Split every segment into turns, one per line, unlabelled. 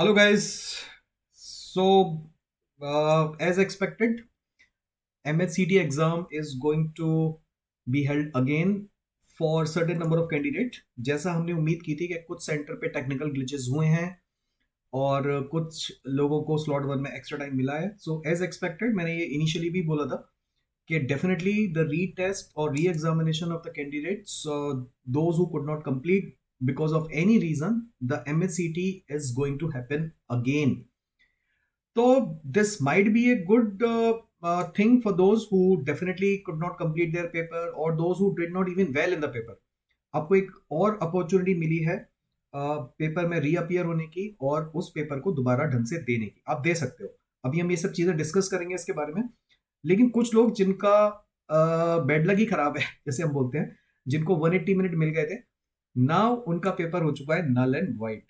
Hello, guys. As expected, MHCT exam is going to be held again for certain number of candidate. जैसा हमने उम्मीद की थी कि कुछ सेंटर पे टेक्निकल ग्लिचेस हुए हैं और कुछ लोगों को स्लॉट वन में एक्स्ट्रा टाइम मिला है. सो एज एक्सपेक्टेड मैंने ये इनिशियली भी बोला था कि डेफिनेटली द री-टेस्ट और re-examination of the candidates, those who could not complete because of any reason, the MHCT is going to happen again. So this might be a good thing for those who definitely could not complete their paper or those who did not even well in the paper. आपको एक और opportunity मिली है paper में reappear होने की और उस paper को दोबारा ढंग से देने की. आप दे सकते हो. अभी हम ये सब चीजें डिस्कस करेंगे इसके बारे में. लेकिन कुछ लोग जिनका बेड लक ही खराब है जैसे हम बोलते हैं, जिनको 180 मिनट मिल गए थे, नाउ उनका पेपर हो चुका है नल एंड वाइट.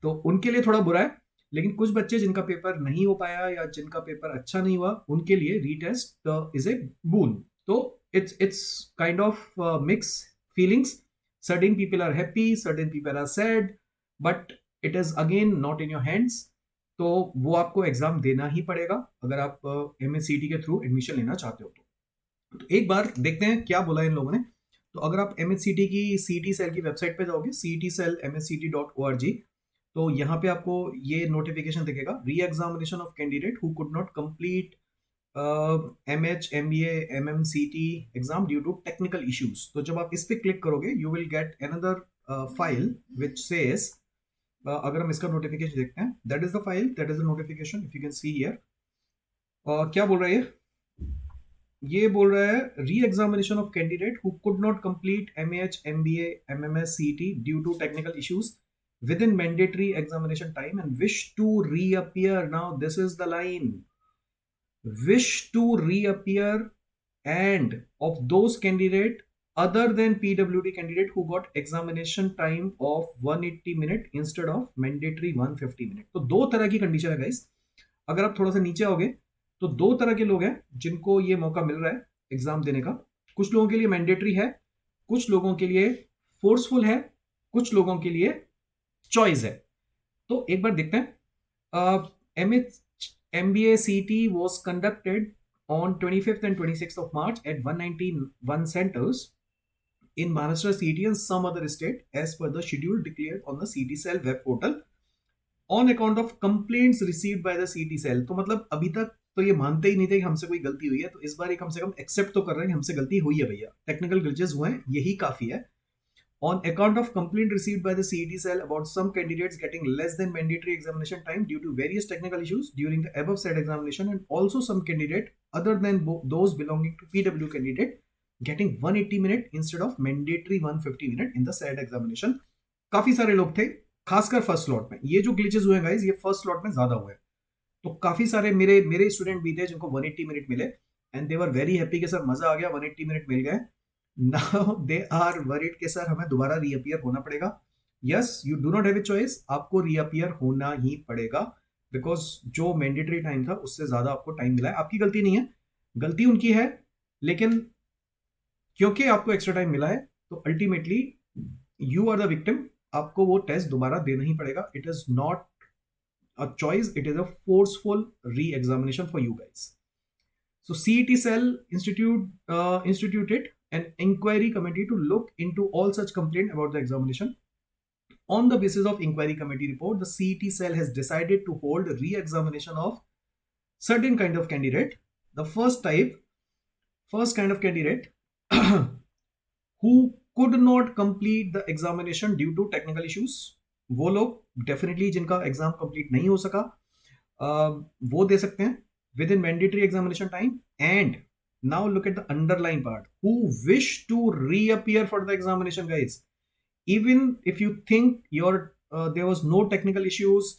तो उनके लिए थोड़ा बुरा है. लेकिन कुछ बच्चे जिनका पेपर नहीं हो पाया या जिनका पेपर अच्छा नहीं हुआ, उनके लिए रीटेस्ट इज ए बून. तो it's kind of mix feelings. Certain people are happy, certain people are sad, but it is again not in your hands. तो वो आपको एग्जाम देना ही पड़ेगा अगर आप MSCT के थ्रू एडमिशन लेना चाहते हो तो एक बार देखते हैं क्या बोला इन लोगों ने. तो अगर आप MSCT की CET सेल की वेबसाइट पे जाओगे, cetcellmsct.org, तो यहाँ पे आपको ये नोटिफिकेशन दिखेगा, re examination of candidate who could not complete MH MBA MMCT exam due to technical issues. तो जब आप इस पे क्लिक करोगे you will get another file which says, अगर हम इसका नोटिफिकेशन देखते हैं, that is the file, that is the notification, if you can see here. क्या बोल रहा है ये बोल रहा है re examination of candidate who could not complete MAH MBA MMS CET due to technical issues within mandatory examination time and wish to reappear. Now this is the line, wish to reappear, and of those candidate other than PWD candidate who got examination time of 180 minute instead of mandatory 150 minute. तो दो तरह की condition है guys. अगर आप थोड़ा सा नीचे आओगे तो दो तरह के लोग हैं जिनको ये मौका मिल रहा है एग्जाम देने का. कुछ लोगों के लिए मैंडेटरी है, कुछ लोगों के लिए फोर्सफुल है, कुछ लोगों के लिए चॉइस है. तो एक बार देखते हैं. MBA CET was conducted on 25th and 26th of March at 191 centers in Maharashtra CET and some other state as per the schedule declared on the CET cell web portal on account of complaints received by the CET cell. तो मतलब अभी तक तो ये मानते ही नहीं थे कि हमसे कोई गलती हुई है, तो इस बार कम से कम एक्सेप्ट तो कर रहे हैं कि हमसे गलती हुई है भैया, टेक्निकल ग्लिचेस हुए हैं, यही काफी है. On account of complaint received by the CET cell about some candidates getting less than mandatory examination time due to various technical issues during the above said examination, and also some candidate other than those belonging to PW candidate getting 180 minute instead of mandatory 150 minute in the said examination. काफी सारे लोग थे, खासकर first slot में. ये जो glitches हुए guys, ये फर्स्ट स्लॉट में ज्यादा हुए. तो काफी सारे मेरे स्टूडेंट भी थे जिनको 180 मिनट मिले and they were very happy कि सर मजा आ गया, 180 मिनट मिल गए. नाउ दे आर वरीड कि सर हमें दोबारा रीअपियर होना पड़ेगा. Yes, you do not have a choice, आपको रीअपियर होना ही पड़ेगा बिकॉज जो मैंडेटरी टाइम था उससे ज्यादा आपको टाइम मिला है. आपकी गलती नहीं है, गलती उनकी है, लेकिन क्योंकि आपको एक्स्ट्रा टाइम मिला है तो ultimately you are the victim. आपको वो टेस्ट दोबारा देना ही पड़ेगा. It is not a choice, it is a forceful re-examination for you guys. So CET cell instituted an inquiry committee to look into all such complaint about the examination. On the basis of inquiry committee report, the CET cell has decided to hold re-examination of certain kind of candidate. The first kind of candidate who could not complete the examination due to technical issues. वो लोग definitely जिनका exam complete नहीं हो सका, वो दे सकते हैं within mandatory examination time. And now look at the underline part, who wish to reappear for the examination guys. even if you think there was no technical issues,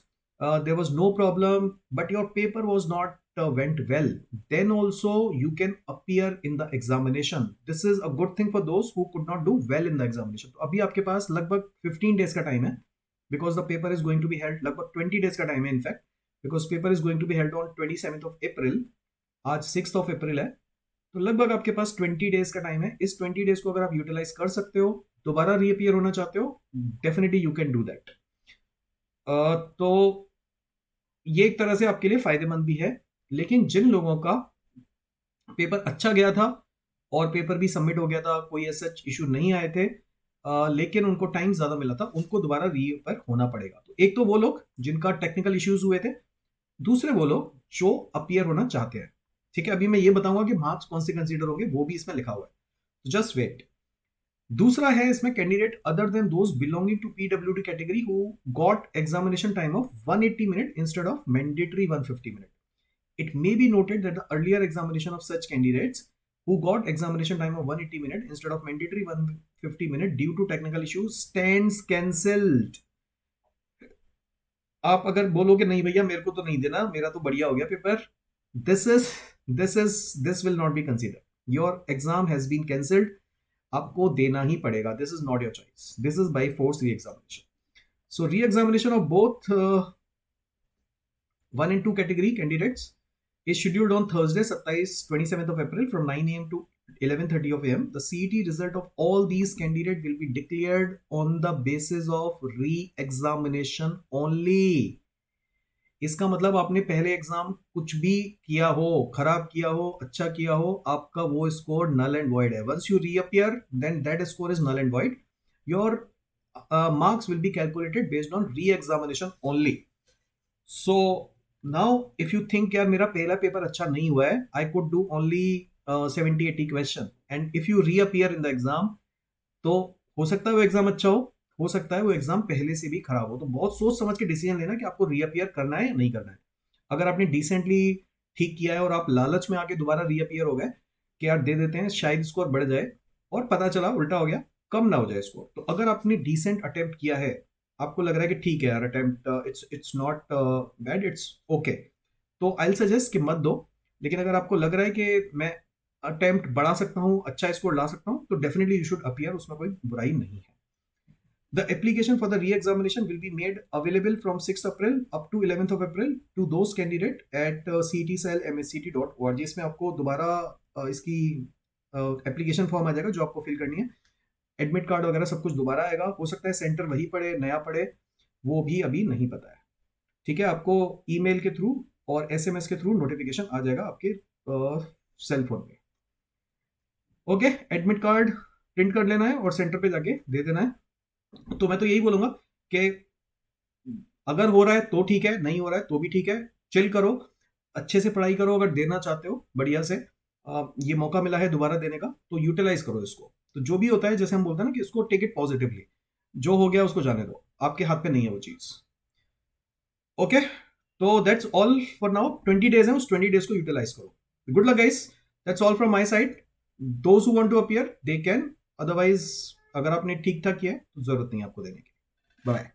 there was no problem, but your paper was not went well, then also you can appear in the examination. This is a good thing for those who could not do well in the examination. तो अभी आपके पास लगभग 15 days का time है, because the paper is going to be held, लगभग 20 days का time है in fact, because paper is going to be held on 27th of April. आज 6th of April है, तो लगभग आपके पास 20 डेज का टाइम है. इस 20 डेज को अगर आप यूटिलाइज कर सकते हो, दोबारा रीअपियर होना चाहते हो, definitely you can do that. तो ये एक तरह से आपके लिए फायदेमंद भी है। लेकिन जिन लोगों का पेपर अच्छा गया था और पेपर भी सबमिट हो गया था, कोई ऐसा इशू नहीं आए थे, लेकिन उनको टाइम ज्यादा मिला था, उनको दोबारा रीपेपर होना पड़ेगा। तो एक तो वो लोग जिनका टेक्निकल इश्यूज हुए थे, दूसरे वो लोग जो अपीयर होना चाहते हैं। ठीक है, अभी मैं ये बताऊंगा कि मार्क्स कौन से कंसीडर होंगे, वो भी इसमें लिखा हुआ है, तो जस्ट वेट। दूसरा है इसमें candidate other than those belonging to PWD category who got examination time of 180 minute instead of mandatory 150 minute. It may be noted that the earlier examination of such candidates who got examination time of 180 minutes instead of mandatory 150 minutes due to technical issues stands cancelled. आप अगर बोलोगे नहीं भैया मेरे को तो नहीं देना, मेरा तो बढ़िया हो गया paper, this is this will not be consider, your exam has been cancelled, आपको देना ही पड़ेगा, this is not your choice, this is by force re examination. So re examination of both 1 and 2 category candidates is scheduled on Thursday, 27th of April from 9 a.m. to 11:30 of a.m. The CET result of all these candidates will be declared on the basis of re-examination only. इसका मतलब आपने पहले exam कुछ भी किया हो, खराब किया हो, अच्छा किया हो, आपका वो स्कोर नल एंड वॉइड है। Once you reappear then that score is null and void, your marks will be calculated based on re-examination only. So now if you think यार मेरा पहला पेपर अच्छा नहीं हुआ है, I could do only 70-80 question, and if you reappear in the exam, तो हो सकता है वो एग्जाम अच्छा हो सकता है वो एग्जाम पहले से भी खराब हो। तो बहुत सोच समझ के डिसीजन लेना कि आपको रीअपियर करना है या नहीं करना है। अगर आपने डिसेंटली ठीक किया है और आप लालच में आके दोबारा रीअपियर हो गए कि यार दे देते हैं शायद स्कोर बढ़ जाए, और पता चला उल्टा हो गया, कम ना हो जाए स्कोर, तो अगर आपने डिसेंट अटेम्प्ट किया है, आपको लग रहा है कि ठीक है यार attempt it's not bad, it's okay, तो आई सजेस्ट कि मत दो। लेकिन अगर आपको लग रहा है कि मैं अटेम्प्ट बढ़ा सकता हूँ, अच्छा स्कोर ला सकता हूँ, तो डेफिनेटली यू शुड अपीयर, उसमें कोई बुराई नहीं है। The application for the re-examination will be made available from 6th April up to 11th of April to those candidate at cetcell.msct.org। इसमें आपको दोबारा इसकी एप्लीकेशन फॉर्म आ जाएगा जो आपको फिल करनी है, एडमिट कार्ड वगैरह सब कुछ दोबारा आएगा। हो सकता है सेंटर वही पड़े नया पड़े, वो भी अभी नहीं पता है। ठीक है, आपको ईमेल के थ्रू और एसएमएस के थ्रू नोटिफिकेशन आ जाएगा आपके सेल फोन पे। ओके, एडमिट कार्ड प्रिंट कर लेना है और सेंटर पे जाके दे देना है। तो मैं तो यही बोलूंगा कि अगर हो रहा है तो ठीक है, नहीं हो रहा है तो भी ठीक है, चिल करो, अच्छे से पढ़ाई करो, अगर देना चाहते हो बढ़िया से, ये मौका मिला है दोबारा देने का तो यूटिलाइज करो इसको। तो जो भी होता है जैसे हम बोलते हैं ना कि इसको टेक इट पॉजिटिवली, जो हो गया उसको जाने दो, आपके हाथ पे नहीं है वो चीज। ओके, तो that's all for now, 20 days है, उस 20 डेज को यूटिलाइज करो। Good luck guys, that's all from my side. Those who want to appear they can, otherwise अगर आपने ठीक ठाक किया है तो जरूरत नहीं है आपको देने की। बाय।